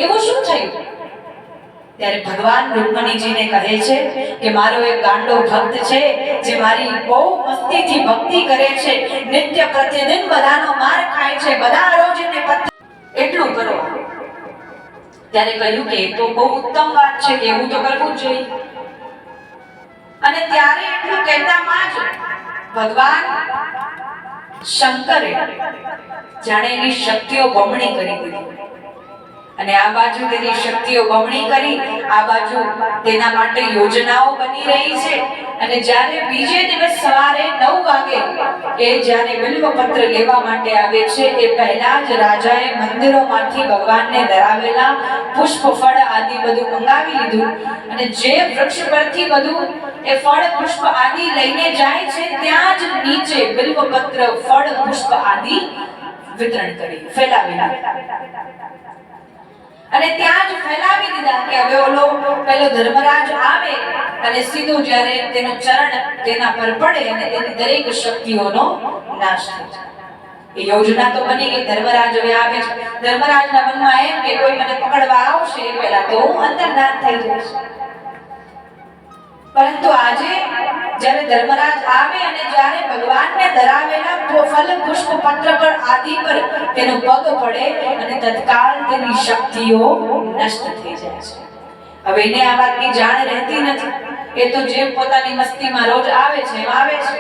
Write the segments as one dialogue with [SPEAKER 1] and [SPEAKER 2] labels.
[SPEAKER 1] એવું શું થયું? ત્યારે ભગવાન રૂકમણીજીને કહે છે કે મારો એક ગાંડો ભક્ત છે જે મારી બહુ મસ્તીથી ભક્તિ કરે છે, નિત્ય પ્રતિદિન બધાનો માર ખાય છે, બધા રોજ એને પત્ર એટલું કરો. ત્યારે કહ્યું કે તો બહુ ઉત્તમ વાત છે કે એવું તો કરવું જ જોઈએ. અને ત્યારે એટલું કહેતામાં જ ભગવાન શંકરે જાણે એની શક્તિઓ બમણી કરી દીધી. અને આ બાજુ તેની શક્તિઓ બમણી કરી, આ બાજુ તેના માટે યોજનાઓ બની રહી છે. અને જ્યારે બીજે દિવસ સવારે 9 વાગે એ જ્યારે બિલ્વપત્ર લેવા માટે આવે છે, એ પહેલા જ રાજાએ મંદિરોમાંથી ભગવાનને ધરાવેલા પુષ્પ ફળ આદિ બધું મંગાવી લીધું. અને જે વૃક્ષ પરથી બધું એ ફળ પુષ્પ આદિ લઈને જાય છે, ત્યાં જ નીચે બિલ્વપત્ર ફળ પુષ્પ આદિ વિતરણ કરી ફેલાવી અને ત્યાં જ ફેલાવી દીધા કે હવે ઓલો પેલો ધર્મરાજ આવે અને સીધું જ્યારે તેનું ચરણ તેના પર પડે અને તેની દરેક શક્તિઓનો નાશ થઈ જાય. એ યોજના તો બની ગઈ. ધર્મરાજ હવે આવે છે. ધર્મરાજના મનમાં એમ કે કોઈ મને પકડવા આવશે પહેલા તો હું અંતર્ધાન થઈ જઈશ. પરંતુ આજે જ્યારે ધર્મરાજ આવે અને જ્યારે ભગવાનને ધરાવેલા ફલ પુષ્પ પત્ર પર આદિ પર તેનો પગ પડે અને તત્કાળ તેની શક્તિઓ નષ્ટ થઈ જાય છે. હવે એને આ વાતની જાણ રહેતી નથી. એ તો જે પોતાની મસ્તીમાં રોજ આવે છે એમ આવે છે.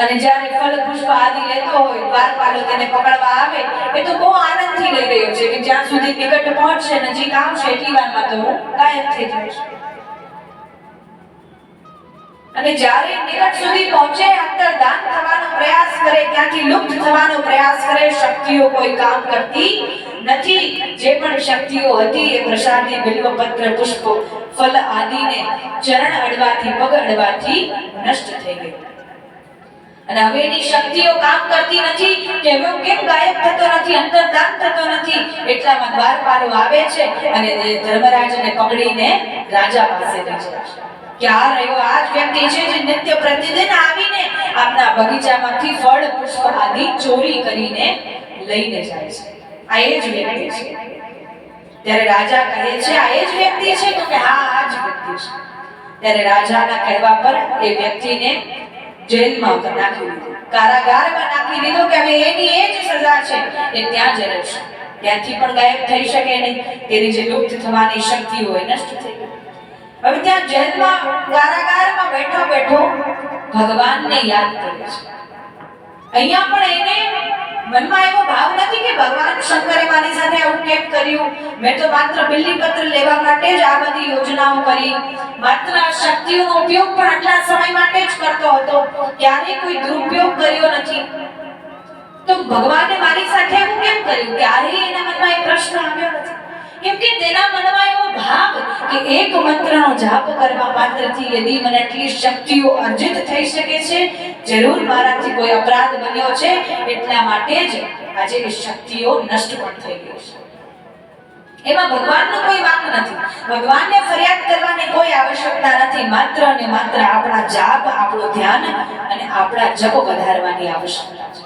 [SPEAKER 1] અને જ્યારે ફળ પુષ્પ આદિ લેતો હોય, દ્વારપાલો તેને પકડવા આવે, એ તો બહુ આનંદથી લઈ રહ્યો છે કે જ્યાં સુધી નિકટ પહોંચશે, નજીક આવશે એટલી વારમાં તો હું ગાયબ થઈ જઈશ. અને જ્યારે નિકટ સુધી પહોંચે, અંતર્ધાન થવાનો પ્રયાસ કરે, ત્યાંથી લુપ્ત થવાનો પ્રયાસ કરે, શક્તિઓ કોઈ કામ કરતી નથી. જે પણ શક્તિઓ હતી એ પ્રસાદી બિલ્વપત્ર પુષ્પ ફલ આદિને ચરણ અડવાથી પગ અડવાથી નષ્ટ થઈ ગઈ. અને હવે એની શક્તિઓ કામ કરતી નથી કે હવે કેમ ગાયબ થતો નથી, અંતર્ધાન થતો નથી. એટલામાં દ્વારપાલો આવે છે અને ધર્મરાજને પકડીને રાજા પાસે લઈ જાય છે. કે આ રહ્યો આ જ વ્યક્તિ છે જે નિત્ય પ્રતિદિન આવીને આપના બગીચામાંથી ફળ પુષ્પ આદિ ચોરી કરીને લઈને જાય છે. આ એ જ વ્યક્તિ છે. ત્યારે રાજા કહે છે આ એ જ વ્યક્તિ છે? તો કે હા, આ જ વ્યક્તિ છે. ત્યારે રાજાના કહેવા પર એ વ્યક્તિને જેલમાં નાખી દીધો, કારાગારમાં નાખી દીધો કે હવે એની એ જ સજા છે, એ ત્યાં જ રહેશે. ત્યાંથી પણ ગાયબ થઈ શકે નહીં. તેની જે લુપ્ત થવાની શક્તિ હોય નષ્ટ થઈ ગઈ. હવે ત્યાં જેલમાં કારાગારમાં બેઠો બેઠો ભગવાનને યાદ કરે છે. અહીંયા પણ એને મનમાં એવો ભાવ નથી કે ભગવાન શંકરે મારી સાથે આવું કેમ કર્યું, મેં તો માત્ર બિલ્લીપત્ર લેવા માટે જ આ બધી યોજનાઓ કરી, માત્ર શક્તિઓનો ઉપયોગ પણ આટલા સમય માટે જ કરતો હતો, ક્યારેય કોઈ દુરુપયોગ કર્યો નથી. તો ભગવાને મારી સાથે એવું કેમ કર્યું? ક્યારેય એના મનમાં એ પ્રશ્ન આવ્યો નથી. કેમ કે તેના મનમાં એવો ભાવ કે એક મંત્રનો જાપ કરવા માત્રથી યદી મને આટલી શક્તિઓ અર્જિત થઈ શકે છે, જરૂર મારાથી કોઈ અપરાધ બન્યો છે, એટલા માટે જ આજે એ શક્તિઓ નષ્ટ પણ થઈ ગઈ છે. એમાં ભગવાનનો કોઈ વાંક નથી. ભગવાનને ફરિયાદ કરવાની કોઈ આવશ્યકતા નથી. માત્ર અને માત્ર આપણા જાપ, આપણું ધ્યાન અને આપણા જપ વધારવાની આવશ્યકતા છે.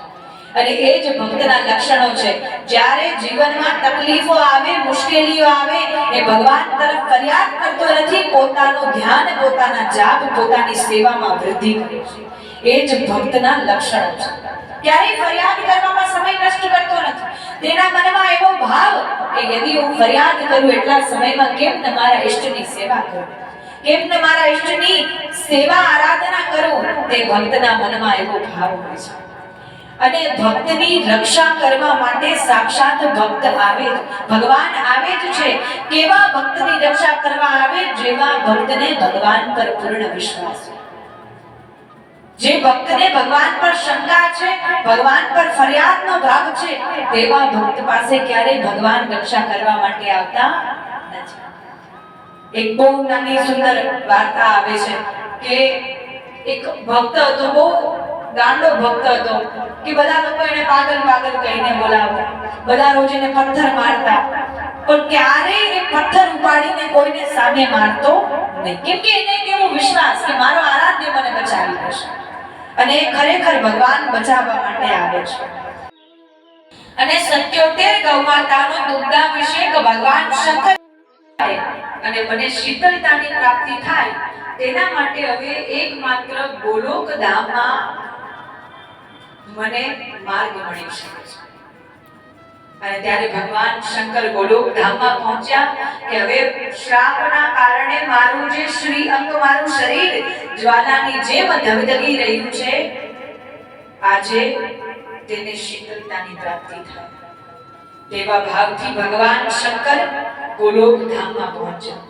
[SPEAKER 1] અને એ જ ભક્તના લક્ષણો છે. જ્યારે જીવનમાં તકલીફો આવે, મુશ્કેલીઓ આવે, એ ભગવાન તરફ ફરિયાદ કરતો નથી, પોતાનું ધ્યાન, પોતાના જાપ, પોતાની સેવામાં વૃદ્ધિ કરે છે. એ જ ભક્તના લક્ષણો છે. ક્યારેય ફરિયાદ કરવામાં સમય નષ્ટ કરતો નથી. તેના મનમાં એવો ભાવ કે યદી હું ફરિયાદ કરું એટલા સમયમાં કેમ ન મારા ઈષ્ટની સેવા કરું, કેમ ન મારા ઈષ્ટની સેવા આરાધના કરું, તે ભક્તના મનમાં એવો ભાવ હોય છે. અને ભક્તની રક્ષા કરવા માટે સાક્ષાત ભક્ત આવે, ભગવાન આવે જ છે. કેવા ભક્તની રક્ષા કરવા આવે? જેવા ભક્તને ભગવાન પર પૂર્ણ વિશ્વાસ છે. જે ભક્તને ભગવાન પર શંકા છે, ભગવાન પર ફરિયાદનો ભાવ છે, તેવા ભક્ત પાસે ક્યારેય ભગવાન રક્ષા કરવા માટે આવતા નથી. એક બહુ નાની સુંદર વાર્તા આવે છે કે એક ભક્ત હતો, બહુ ગાંડો ભક્ત હતો કે બધા લોકો એને પાગલ પાગલ કહીને બોલાવતા, બધા રોજ એને પથ્થર મારતા, પણ ક્યારેય એ પથ્થર ઉપાડીને કોઈને સામે મારતો નહીં. કેમ કે એને કેવો વિશ્વાસ કે મારો આરાધ્ય મને બચાવી લેશે. અને ખરેખર ભગવાન બચાવવા માટે આવે છે. અને 77 ગૌમાતાનો દુગ્ધાભિષેક ભગવાન શંકર થાય અને મને શીતળતાની પ્રાપ્તિ થાય, તેના માટે હવે એકમાત્ર ગોલોક ધામમાં મને માર્ગ મળી શકે છે. અને ત્યારે ભગવાન શંકર ગોલોક ધામમાં પહોંચ્યા કે હવે શ્રાપના કારણે મારું જે શ્રી અંગ, મારું શરીર જ્વાલાની જેમ ધગધગી રહ્યું છે, આજે તેને શીતળતાની પ્રાપ્તિ થાય તેવા ભાવથી ભગવાન શંકર ગોલોક ધામમાં પહોંચ્યા.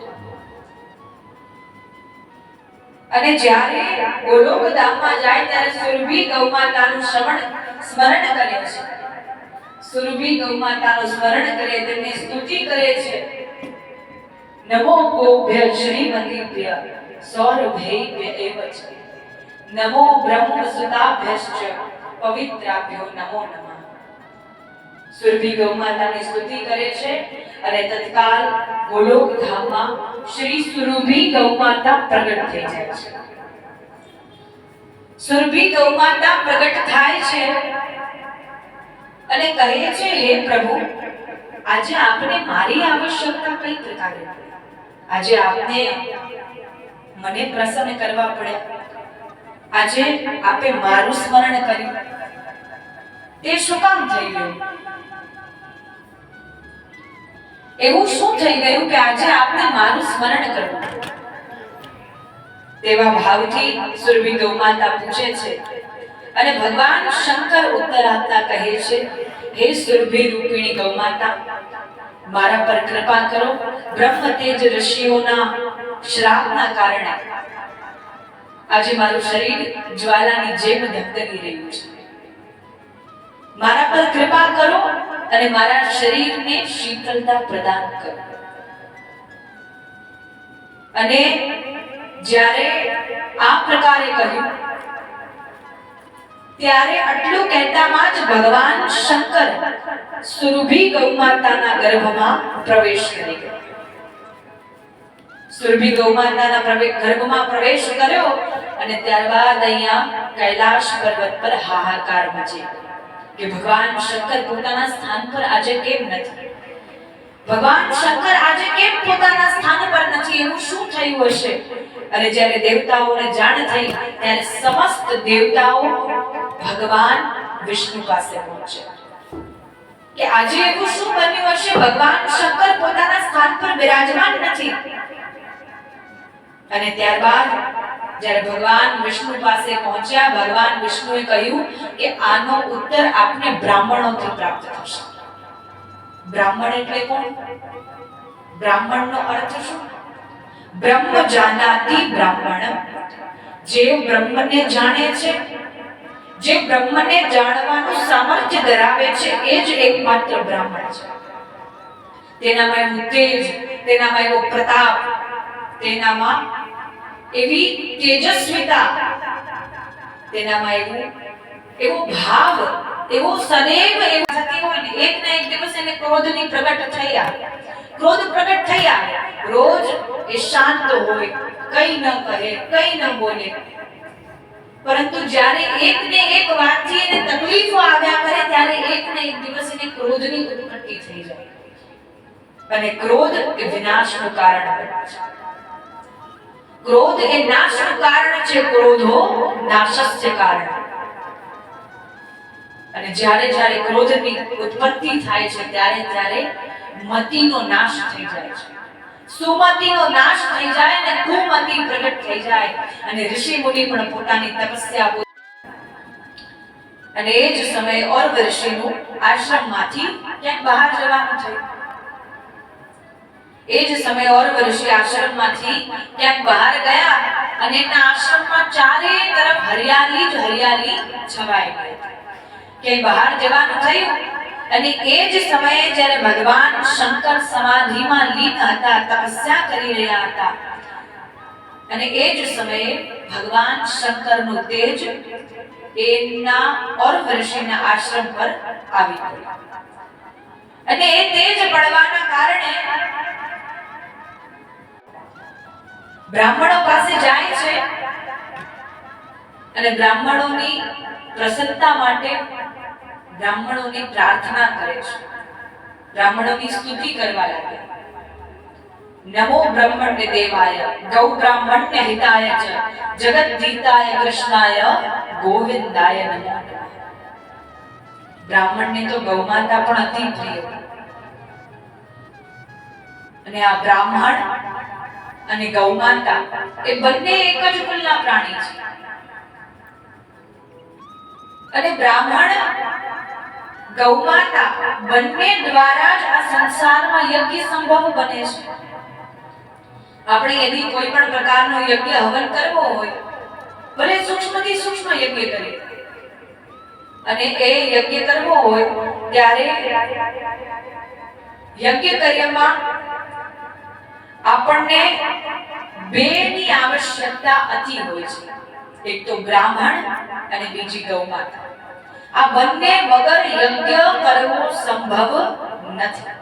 [SPEAKER 1] અને જ્યારે ગોલોક ધામમાં જાય ત્યારે સુરભી ગૌમાતાનું સ્મરણ કરે છે. સુરભી ગૌમાતાનું સ્મરણ કરે, તેમની સ્તુતિ કરે છે. નમો ગોભ્ય શ્રીમતીભ્ય સૌરભૈભ્ય એવ ચ નમો બ્રહ્મસુતાભ્યશ્ચ પવિત્રાભ્યો નમો નમઃ. સુરભી ગૌમાતાની સ્તુતિ કરે છે અને તત્કાલ ગોલોક ધામમાં શ્રી સુરભી ગૌમાતા પ્રગટ થઈ જાય છે. સુરભી ગૌમાતા પ્રગટ થાય છે અને કહે છે, હે પ્રભુ, આજે આપને મારી આવશ્યકતા કઈ પ્રકારે, આજે આપને મને પ્રસન્ન કરવા પડ્યા, આજે આપે મારું સ્મરણ કર્યું, તે શું કામ થઈ ગયું? એવું શું થઈ ગયું કે આજે આપને મારું સ્મરણ કરવું? તેવા ભાવથી સુરભી ગૌમાતા પૂછે છે અને ભગવાન શંકર ઉત્તર આપતા કહે છે, હે સુરભી રૂપિણી ગૌમાતા, મારા પર કૃપા કરો. બ્રહ્મ તેજ ઋષિઓના શ્રાપના કારણે આજે મારું શરીર જ્વાલાની જેમ ધગધગી રહ્યું છે. મારા પર કૃપા કરો અને મારા શરીરને શીતળતા પ્રદાન કરો. અને જ્યારે આ પ્રકારે કહ્યું ત્યારે આટલું કહેતામાં જ ભગવાન શંકર સુરભી ગૌમાતાના ગર્ભમાં પ્રવેશ કરી ગયા. સુરભી ગૌમાતાના ગર્ભમાં પ્રવેશ કર્યો અને ત્યારબાદ અહીંયા કૈલાશ પર્વત પર હાહાકાર મચી કે ભગવાન શંકર પોતાના સ્થાન પર આજે કેમ નથી? ભગવાન શંકર આજે કેમ પોતાના સ્થાન પર નથી? એવું શું થયું હશે? અને જ્યારે દેવતાઓને જાણ થઈ ત્યારે સમસ્ત દેવતાઓ ભગવાન વિષ્ણુ પાસે પહોંચ્યા કે આજે એવું શું બન્યું હશે? ભગવાન શંકર પોતાના સ્થાન પર બિરાજમાન નથી. અને ત્યારબાદ જ્યારે ભગવાન વિષ્ણુ પાસે પહોંચ્યા, ભગવાન વિષ્ણુએ કહ્યું કે આનો ઉત્તર આપને બ્રાહ્મણોથી પ્રાપ્ત થશે. બ્રાહ્મણ એટલે કોણ? બ્રાહ્મણનો અર્થ શું? બ્રહ્મ જાનાતિ બ્રાહ્મણ. જે બ્રહ્મને જાણે છે, જે બ્રહ્મને જાણવાનું સામર્થ્ય ધરાવે છે, એ જ એકમાત્ર બ્રાહ્મણ છે. તેનામાં એવું તેજ, તેનામાં એવો પ્રતાપ, તેનામાં એવી તેજસ્વીતા, તેનામાં એવો ભાવ, એવો સદૈવ એવો થતી હોય ને, એક ના એક દિવસ એને ક્રોધની પ્રગટ થઈ આવે, ક્રોધ પ્રગટ થઈ આવે. રોજ એ શાંત હોય, કઈ ન કહે, કઈ ન બોલે, પરંતુ જ્યારે એક ને એક વાતથી એને તકલીફો આવ્યા કરે ત્યારે એક ને એક દિવસ એને ક્રોધની ઉત્પત્તિ થઈ જાય. અને ક્રોધ એ વિનાશનું કારણ બને છે. ક્રોધ એ નાશનું કારણ છે. ક્રોધો નાશસ્ય કારણ. અને જ્યારે જ્યારે ક્રોધની ઉત્પત્તિ થાય છે ત્યારે ત્યારે મતિનો નાશ થઈ જાય છે. સુમતિનો નાશ થઈ જાય અને કુમતિ પ્રગટ થઈ જાય. અને ઋષિ મુનિ પણ પોતાની તપસ્યા, અને એ જ સમયે ઓર્વ ઋષિનું આશ્રમમાંથી ક્યાંક બહાર જવાનું થયું. એ જ સમયે ઓર્વ ઋષિ આશ્રમમાંથી ક્યાંક બહાર ગયા અને એના આશ્રમમાં ચારે તરફ હરિયાળી જ હરિયાળી છવાઈ ગઈ. ક્યાંય બહાર જવાનું થયું અને એ જ સમયે જ્યારે ભગવાન શંકર સમાધિમાં લીન હતા, તપસ્યા કરી રહ્યા હતા, અને એ જ સમયે ભગવાન શંકરનું તેજ એમના ઓર્વ ઋષિના આશ્રમ પર આવી ગયું. અને એ તેજ પડવાના કારણે બ્રાહ્મણો પાસે જાય છે અને બ્રાહ્મણોની પ્રસન્નતા માટે બ્રાહ્મણોની પ્રાર્થના કરે છે, બ્રાહ્મણોની સ્તુતિ કરવા લાગે. નમો બ્રહ્મણ્ય દેવાય ગૌ બ્રાહ્મણ્ય હિતાય ચ જગદ્દીતાય કૃષ્ણાય ગોવિંદાય નમો. બ્રાહ્મણને તો ગૌમાતા પણ અતિ પ્રિય, અને આ બ્રાહ્મણ અને ગૌમાતા એ બંને એક જ કુલના પ્રાણી છે. અને બ્રાહ્મણ ગૌમાતા બંને દ્વારા જ આ સંસારમાં યજ્ઞ સંભવ બને છે. આપણે યદિ કોઈ પણ પ્રકારનો યજ્ઞ હવન કરવો હોય, ભલે સૂક્ષ્મથી સૂક્ષ્મ યજ્ઞ કરીએ, અને એ યજ્ઞ કરવો હોય ત્યારે યજ્ઞ કાર્યમાં આપણને બેની આવશ્યકતા અતિ હોય છે. એક તો બ્રાહ્મણ અને બીજી ગૌમાતા. આ બંને વગર યજ્ઞ કરવો સંભવ નથી.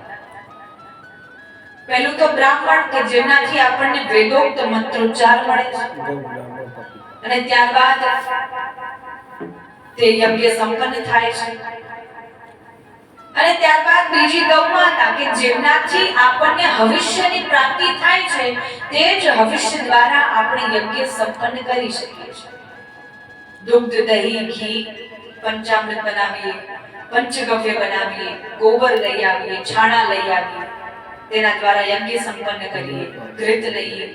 [SPEAKER 1] પહેલું તો બ્રાહ્મણ કે જેનાથી આપણને વેદોક્ત મંત્રોચ્ચાર મળે છે, અને ત્યારબાદ તે યજ્ઞ સંપન્ન થાય છે. અને ત્યારબાદ બીજી ગૌમાતા કે જેનાથી આપણને હવિષ્યની પ્રાપ્તિ થાય છે, તે જ હવિષ્ય દ્વારા આપણે યજ્ઞ સંપન્ન કરી શકીએ છીએ. દુગ્ધ, દહીં, ઘી, પંચામૃત બનાવીએ, પંચગવ્ય બનાવીએ, ગોબર લઈ આવીએ, છાણા લઈ આવીએ, તેના દ્વારા યજ્ઞ સંપન્ન કરીએ, ઘૃત લઈએ,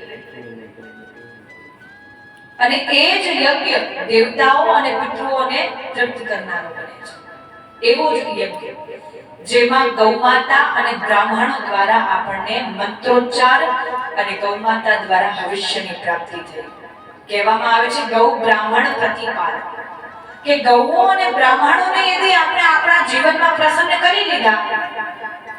[SPEAKER 1] અને એ જ યજ્ઞ દેવતાઓ અને પિતૃઓને તૃપ્ત કરનારો બને છે. એવો જ યજ્ઞ જેમાં ગૌમાતા અને બ્રાહ્મણો દ્વારા આપણને મંત્રોચ્ચાર અને ગૌમાતા દ્વારા હવિષ્યની પ્રાપ્તિ થઈ. કહેવામાં આવે છે ગૌ બ્રાહ્મણ પ્રતિપાલ, કે ગૌઓ અને બ્રાહ્મણોને યદિ આપણે આપણા જીવનમાં પ્રસન્ન કરી લીધા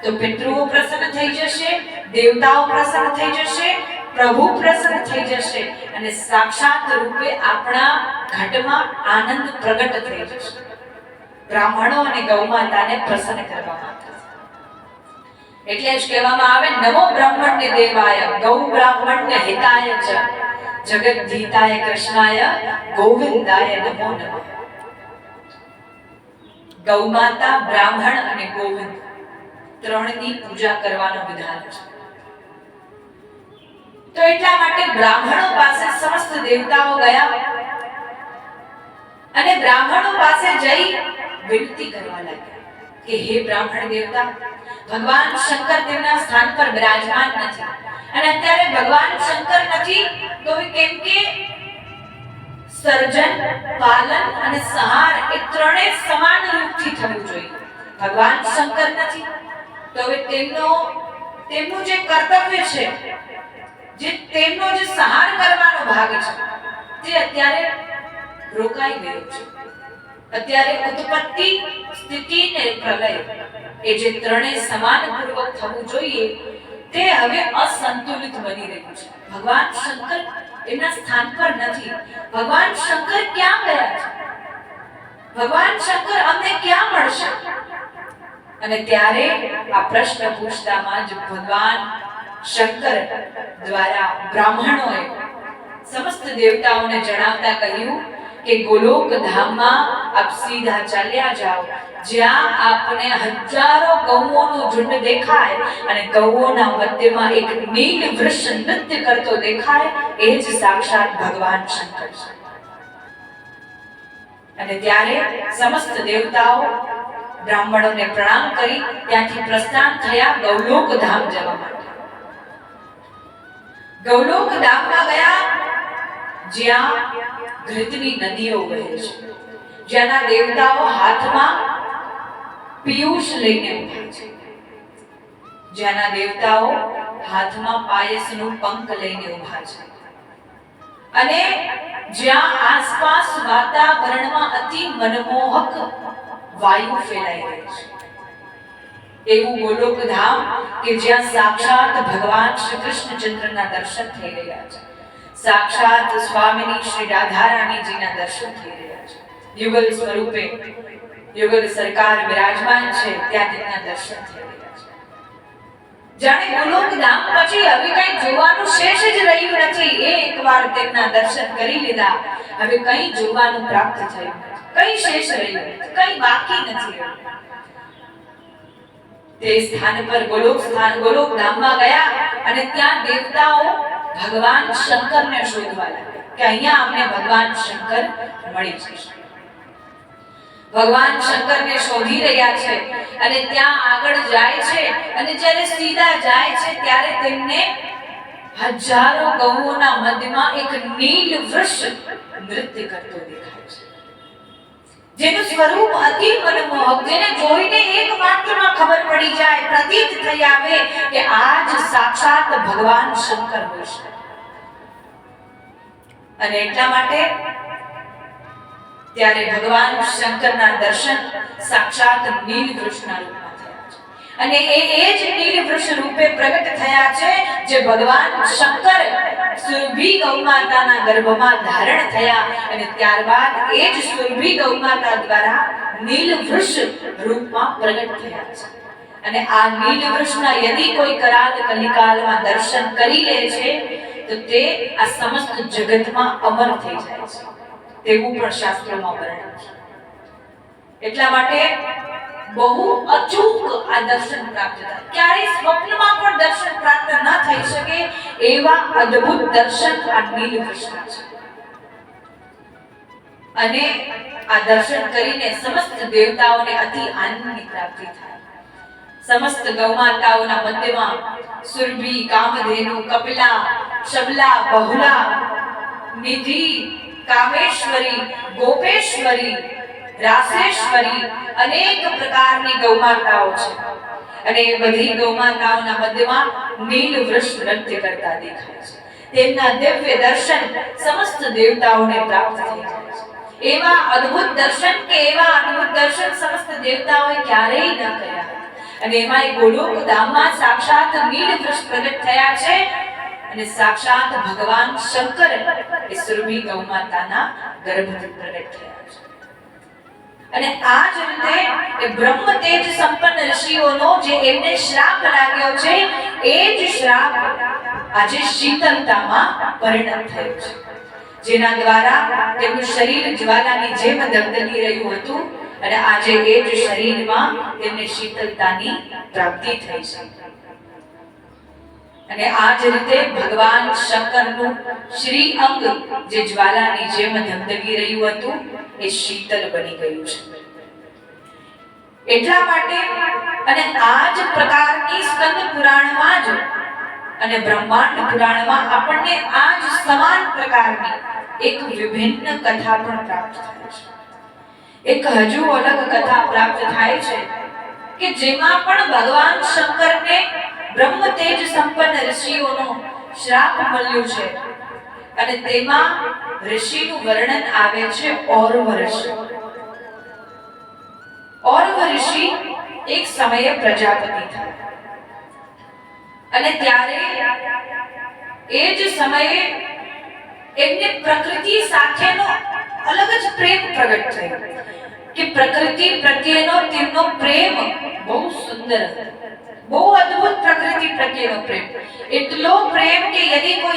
[SPEAKER 1] તો પિતૃઓ પ્રસન્ન થઈ જશે, દેવતાઓ પ્રસન્ન થઈ જશે, પ્રભુ પ્રસન્ન થઈ જશે, અને સાક્ષાત રૂપે આપણા ઘટમાં આનંદ પ્રગટ થઈ જશે. બ્રાહ્મણો અને ગૌમાતાને પ્રસન્ન કરવા માટે એટલે જ કહેવામાં આવે નમો બ્રહ્મણ્ય દેવાય ગૌ બ્રાહ્મણ્ય હિતાય ચ જગદ્દીતાય કૃષ્ણાય ગોવિંદાય નમો નમઃ. ગૌમાતા, બ્રાહ્મણ અને ગોવિંદ ત્રણની પૂજા કરવાનો વિધાન છે. તો એટલા માટે બ્રાહ્મણો પાસે સમસ્ત દેવતાઓ ગયા અને બ્રાહ્મણો પાસે જઈ વિનંતી કરવા લાગ્યા કે હે બ્રાહ્મણ દેવતા, ભગવાન શંકર તેમના સ્થાન પર બિરાજમાન નથી, અને અત્યારે ભગવાન શંકર નથી તો કેમ કે સર્જન, પાલન અને સંહાર એ ત્રણેય સમાન રૂપથી થવું જોઈએ. ભગવાન શંકર નથી તો હવે તેમનું જે કર્તવ્ય છે, જે તેમનો જે સંહાર કરવાનો ભાગ છે, તે અત્યારે રોકાઈ ગયો છે. અત્યારે ઉત્પત્તિ, સ્થિતિ ને પ્રલય એ જે ત્રણેય સમાન પૂર્વક થવું જોઈએ તે હવે અસંતુલિત બની રહ્યું છે. ભગવાન શંકર એમના સ્થાન પર નથી. ભગવાન શંકર ક્યાં ગયા છે? ભગવાન શંકર અમને ક્યાં મળશે? અને ત્યારે આ પ્રશ્ન પૂછતામાં જ ભગવાન શંકર દ્વારા બ્રાહ્મણોએ સમસ્ત દેવતાઓને જણાવતા કહ્યું કે ગોલોક ધામમાં આપ સીધા ચાલ્યા જાઓ, જ્યાં આપને હજારો ગૌઓનું ઝુંડ દેખાય અને ગૌઓના મધ્યમાં એક નીલ વૃક્ષ નૃત્ય કરતો દેખાય, એ જ સાક્ષાત ભગવાન શંકર છે. અને ત્યારે સમસ્ત દેવતાઓ બ્રાહ્મણોને પ્રણામ કરી ત્યાંથી પ્રસ્થાન થયા ગૌલોક ધામ જવા માટે. ગૌલોક ધામમાં ગયા જ્યાં ઘૃતની નદીઓ વહે છે, જ્યાંના દેવતાઓ હાથમાં પિયુષ લઈને ઉભા છે, જ્યાંના દેવતાઓ હાથમાં પાયસનું પંખ લઈને ઉભા છે, અને જ્યાં આસપાસ વાતાવરણમાં અતિ મનમોહક વાયુ ફેલાઈ રહી છે. એવું ગોલોક ધામ કે જ્યાં સાક્ષાત ભગવાન શ્રી કૃષ્ણચંદ્રના દર્શન થઈ રહ્યા છે, સાક્ષાત સ્વામિની શ્રી રાધારાણીજીના દર્શન થઈ રહ્યા છે, યુગલ સ્વરૂપે યુગલ સરકાર વિરાજમાન છે, ત્યાં તેમના દર્શન થઈ રહ્યા છે. જાણે ગોલોક ધામ પછી હવે કઈ જોવાનું શેષ જ રહ્યું નથી. એકવાર તેમના દર્શન કરી લીધા, હવે કઈ જોવાનું પ્રાપ્ત થયું, કઈ શેષ રહ્યું, કઈ બાકી નથી. તે સ્થાન પર ગોલોક ધામમાં ગયા અને ત્યાં દેવતાઓ ભગવાન શંકરને શોધવા લાગ્યા કે અહીંયા અમને ભગવાન શંકર મળી જશે. ભગવાન શંકરને શોધી રહ્યા છે અને ત્યાં આગળ જાય છે અને જ્યારે સીધા જાય છે ત્યારે તેમને હજારો ગૌઓના મધ્યમાં એક નીલ વૃક્ષ નૃત્ય કરતો દેખાય છે, જેનું સ્વરૂપ અતિ મનમોહક, જેને જોઈને એક માત્રમાં ખબર પડી જાય, પ્રતીત થઈ આવે કે આ જ સાક્ષાત ભગવાન શંકર હોય છે. અને એટલા માટે ત્યારે ભગવાન શંકરના દર્શન સાક્ષાત નીલ વૃક્ષના રૂપમાં થયા છે. અને એ જ નીલ વૃક્ષ રૂપે પ્રગટ થયા છે જે ભગવાન શંકર સુરભી ગૌમાતાના ગર્ભમાં ધારણ થયા અને ત્યારબાદ એ જ સુરભી ગૌમાતા દ્વારા નીલ વૃક્ષ રૂપમાં પ્રગટ થયા છે. અને આ નીલ વૃક્ષના યદિ કોઈ કરાલ કલિકાલમાં દર્શન કરી લે છે તો તે આ સમસ્ત જગતમાં અમર થઈ જાય છે, તેવું પણ શાસ્ત્રોમાં વર્ણન છે. એટલા માટે બહુ અચૂક આ દર્શન પ્રાપ્ત થાય, ક્યારેય સ્વપ્નમાં પણ દર્શન પ્રાપ્ત ન થઈ શકે એવા અદ્ભુત દર્શન આ નીલ વૃક્ષના છે. અને આ દર્શન કરીને સમસ્ત દેવતાઓને અતિ આનંદની પ્રાપ્તિ થાય. સમસ્ત ગૌમાતાઓના મધ્યમાં સુરભી, કામધેનુ, કપિલા, શબલા, બહુલા, નિધિ, કામેશ્વરી, ગોપેશ્વરી, રાસેશ્વરી અનેક પ્રકારની ગૌમાતાઓ છે. અને એ બધી ગૌમાતાઓના મધ્યમાં નીલ વૃક્ષ નૃત્ય કરતા દેખાય છે. તેમના દિવ્ય દર્શન સમસ્ત દેવતાઓને પ્રાપ્ત થઈ જાય છે. એવા અદ્ભુત દર્શન સમસ્ત દેવતાઓએ ક્યારેય ન કર્યા. અને એમાં ગોલોક ધામમાં સાક્ષાત નીલ વૃક્ષ પ્રગટ થયા છે અને સાક્ષાત ભગવાન શંકર એ સુરભી ગૌમાતાના ગર્ભથી પ્રગટ થયા છે. અને આ જ રીતે એ બ્રહ્મ તેજ સંપન્ન ઋષિઓનો જે એમને શ્રાપ લાગ્યો છે એ જ શ્રાપ આજે શીતળતામાં પરિણત થયો છે, જેના દ્વારા તેમનું શરીર જ્વાલાની જેમ દગદગી રહ્યું હતું અને આજે એ જ શરીરમાં તેમને શીતળતાની પ્રાપ્તિ થઈ છે. અને આ જ રીતે ભગવાન શંકરનું શ્રી અંગ જે જ્વાલાની જેમ ધગધગી રહ્યું હતું એ શીતળ બની ગયું છે. એટલા માટે અને આ જ પ્રકારની સ્કંદ પુરાણમાં જ અને બ્રહ્માંડ પુરાણમાં આપણને આ જ સમાન પ્રકારની એક વિભિન્ન કથા પણ પ્રાપ્ત થાય છે. એક હજુ અલગ કથા પ્રાપ્ત થાય છે કે જેમાં પણ ભગવાન શંકરને બ્રહ્મ તેજ સંપન્ન ઋષિઓનો શ્રાપ મળ્યો છે અને તેમાં ઋષિનું વર્ણન આવે છે ઔરવ ઋષિ. ઔરવ ઋષિ એક સમયે પ્રજાપતિ થયા અને ત્યારે એ જ સમયે એમને પ્રકૃતિ સાથેનો અલગ જ પ્રેમ પ્રગટ થયો કે પ્રકૃતિ પ્રત્યેનો તેમનો પ્રેમ બહુ સુંદર હતો, બહુ અદ્ભુત પ્રકૃતિ પ્રત્યેનો પ્રેમ, એટલો પ્રેમ કે યદિ કોઈ